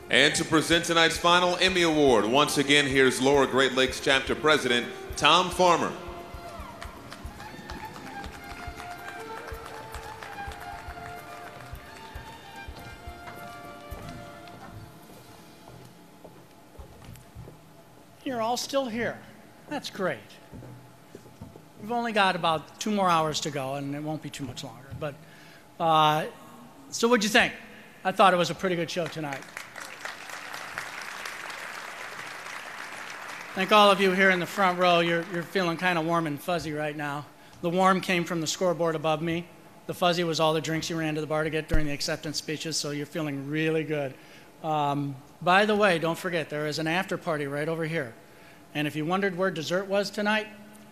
And to present tonight's final Emmy Award, once again, here's Lower Great Lakes Chapter President Tom Farmer. You're all still here. That's great. We've only got about 2 more hours to go, and it won't be too much longer. But so what'd you think? I thought it was a pretty good show tonight. I think all of you here in the front row, you're feeling kind of warm and fuzzy right now. The warm came from the scoreboard above me. The fuzzy was all the drinks you ran to the bar to get during the acceptance speeches, so you're feeling really good. By the way, don't forget, there is an after party right over here. And if you wondered where dessert was tonight,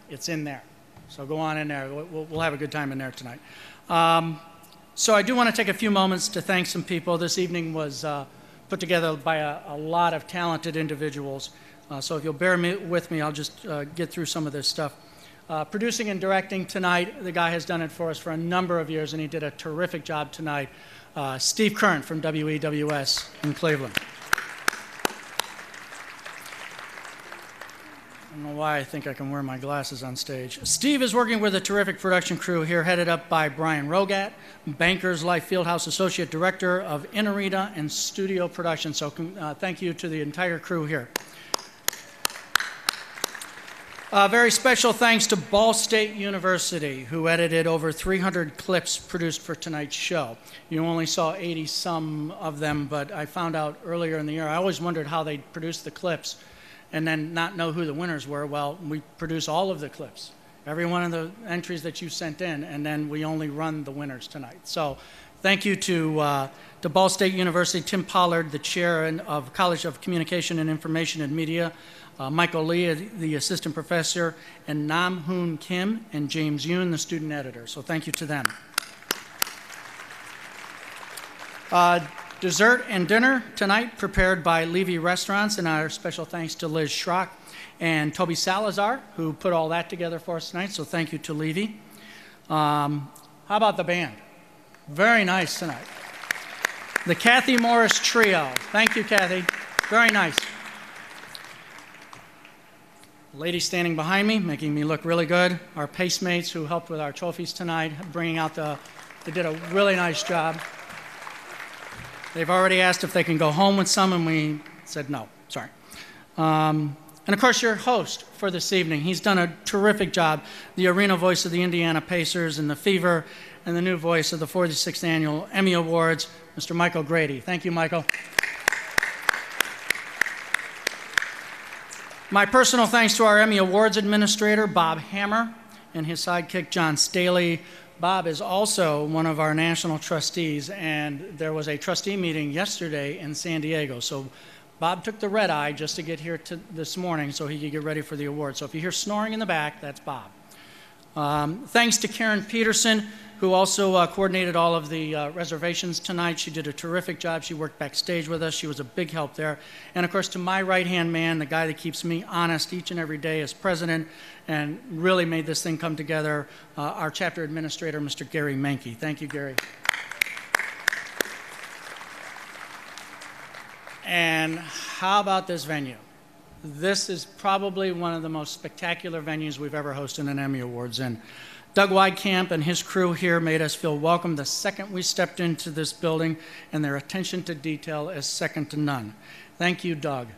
it's in there. So go on in there. We'll have a good time in there tonight. So I do want to take a few moments to thank some people. This evening was put together by a lot of talented individuals. So if you'll bear with me, I'll just get through some of this stuff. Producing and directing tonight, the guy has done it for us for a number of years, and he did a terrific job tonight. Steve Current from WEWS in Cleveland. I don't know why I think I can wear my glasses on stage. Steve is working with a terrific production crew here, headed up by Brian Rogat, Bankers Life Fieldhouse Associate Director of In-Arena and Studio Production. So thank you to the entire crew here. Very special thanks to Ball State University, who edited over 300 clips produced for tonight's show. You only saw 80-some of them, but I found out earlier in the year, I always wondered how they produced the clips and then not know who the winners were. Well, we produce all of the clips, every one of the entries that you sent in, and then we only run the winners tonight. So thank you to Ball State University, Tim Pollard, the chair of College of Communication and Information and Media, Michael Lee, the assistant professor, and Nam Hoon Kim and James Yoon, the student editor. So thank you to them. Dessert and dinner tonight prepared by Levy Restaurants, and our special thanks to Liz Schrock and Toby Salazar, who put all that together for us tonight. So thank you to Levy. How about the band? Very nice tonight. The Kathy Morris Trio. Thank you, Kathy. Very nice. Lady standing behind me, making me look really good. Our Pacemates who helped with our trophies tonight, bringing out they did a really nice job. They've already asked if they can go home with some, and we said no, sorry. And of course, your host for this evening. He's done a terrific job. The arena voice of the Indiana Pacers and the Fever, and the new voice of the 46th Annual Emmy Awards, Mr. Michael Grady. Thank you, Michael. My personal thanks to our Emmy Awards administrator, Bob Hammer, and his sidekick, John Staley. Bob is also one of our national trustees, and there was a trustee meeting yesterday in San Diego. So Bob took the red eye just to get here this morning so he could get ready for the award. So if you hear snoring in the back, that's Bob. Thanks to Karen Peterson, who also coordinated all of the reservations tonight. She did a terrific job. She worked backstage with us. She was a big help there. And of course, to my right-hand man, the guy that keeps me honest each and every day as president and really made this thing come together, our chapter administrator, Mr. Gary Mankey. Thank you, Gary. And how about this venue? This is probably one of the most spectacular venues we've ever hosted an Emmy Awards in. Doug Weidkamp and his crew here made us feel welcome the second we stepped into this building, and their attention to detail is second to none. Thank you, Doug.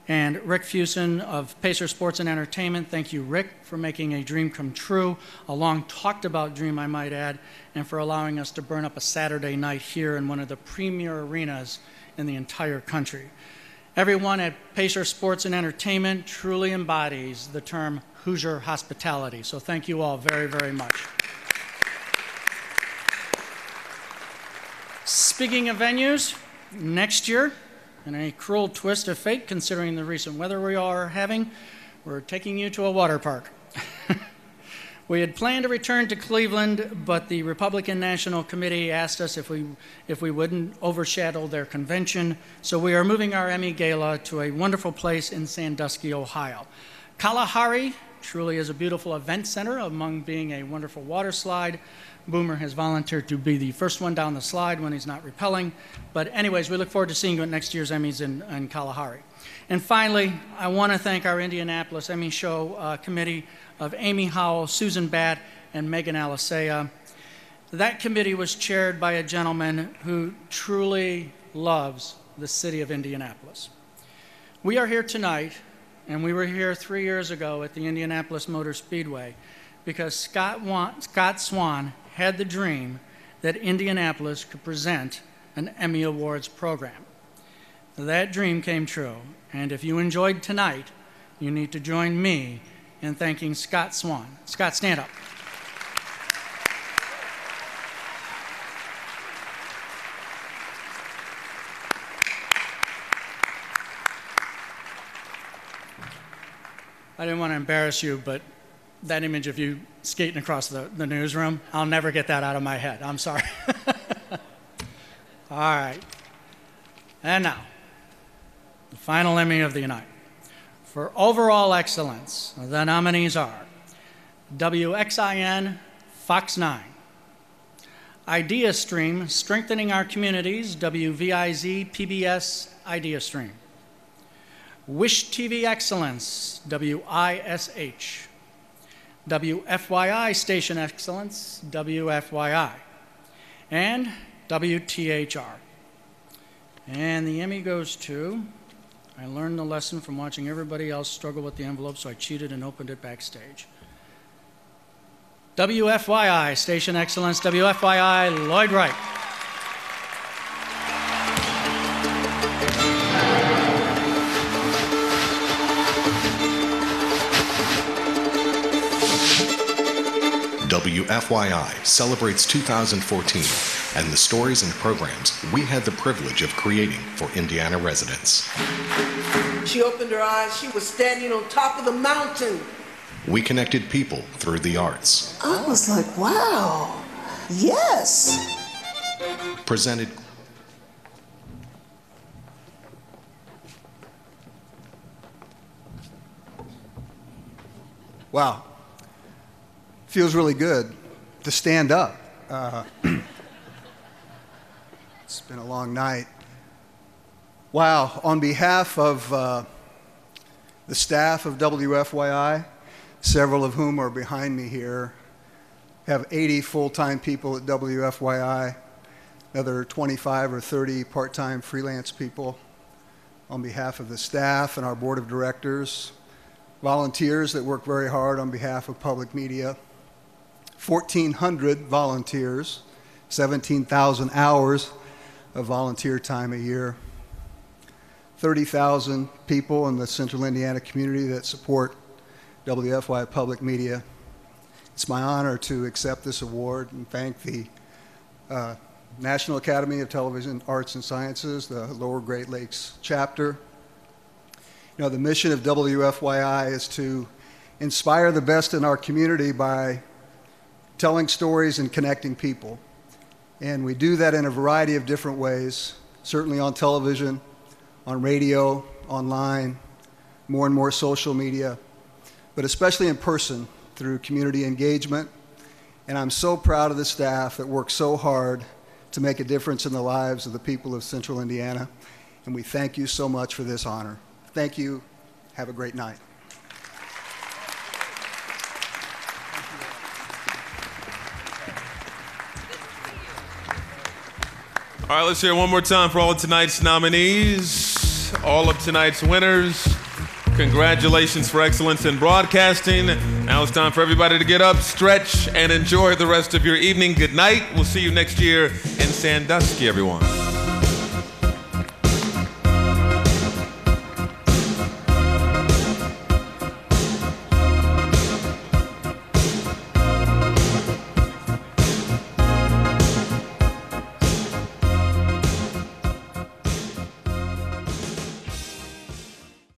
And Rick Fuson of Pacer Sports and Entertainment, thank you, Rick, for making a dream come true, a long talked about dream, I might add, and for allowing us to burn up a Saturday night here in one of the premier arenas in the entire country. Everyone at Pacer Sports and Entertainment truly embodies the term Hoosier hospitality. So thank you all very, very much. Speaking of venues, next year, in a cruel twist of fate, considering the recent weather we are having, we're taking you to a water park. We had planned to return to Cleveland, but the Republican National Committee asked us if we wouldn't overshadow their convention, so we are moving our Emmy Gala to a wonderful place in Sandusky, Ohio. Kalahari truly is a beautiful event center among being a wonderful water slide. Boomer has volunteered to be the first one down the slide when he's not rappelling. But anyways, we look forward to seeing you at next year's Emmys in Kalahari. And finally, I want to thank our Indianapolis Emmy Show committee of Amy Howell, Susan Batt, and Megan Alisea. That committee was chaired by a gentleman who truly loves the city of Indianapolis. We are here tonight, and we were here 3 years ago at the Indianapolis Motor Speedway because Scott Swan had the dream that Indianapolis could present an Emmy Awards program. That dream came true, and if you enjoyed tonight, you need to join me in thanking Scott Swan. Scott, stand up. I didn't want to embarrass you, but that image of you skating across the newsroom, I'll never get that out of my head. I'm sorry. All right. And now, the final Emmy of the night. For overall excellence, the nominees are WXIN Fox 9, Idea Stream Strengthening Our Communities, WVIZ PBS Idea Stream, Wish TV Excellence, WISH, WFYI Station Excellence, WFYI, and WTHR. And the Emmy goes to, I learned the lesson from watching everybody else struggle with the envelope, so I cheated and opened it backstage. WFYI Station Excellence, WFYI Lloyd Wright. WFYI celebrates 2014 and the stories and programs we had the privilege of creating for Indiana residents. She opened her eyes. She was standing on top of the mountain. We connected people through the arts. I was like, wow, yes. Presented Wow. Feels really good to stand up. It's been a long night. Wow. On behalf of the staff of WFYI, several of whom are behind me here, have 80 full-time people at WFYI, another 25 or 30 part-time freelance people. On behalf of the staff and our board of directors, volunteers that work very hard on behalf of public media, 1,400 volunteers, 17,000 hours of volunteer time a year, 30,000 people in the central Indiana community that support WFYI Public Media. It's my honor to accept this award and thank the National Academy of Television Arts and Sciences, the Lower Great Lakes chapter. You know, the mission of WFYI is to inspire the best in our community by telling stories and connecting people. And we do that in a variety of different ways, certainly on television, on radio, online, more and more social media, but especially in person through community engagement. And I'm so proud of the staff that works so hard to make a difference in the lives of the people of Central Indiana. And we thank you so much for this honor. Thank you. Have a great night. All right, let's hear it one more time for all of tonight's nominees, all of tonight's winners. Congratulations for excellence in broadcasting. Now it's time for everybody to get up, stretch, and enjoy the rest of your evening. Good night. We'll see you next year in Sandusky, everyone.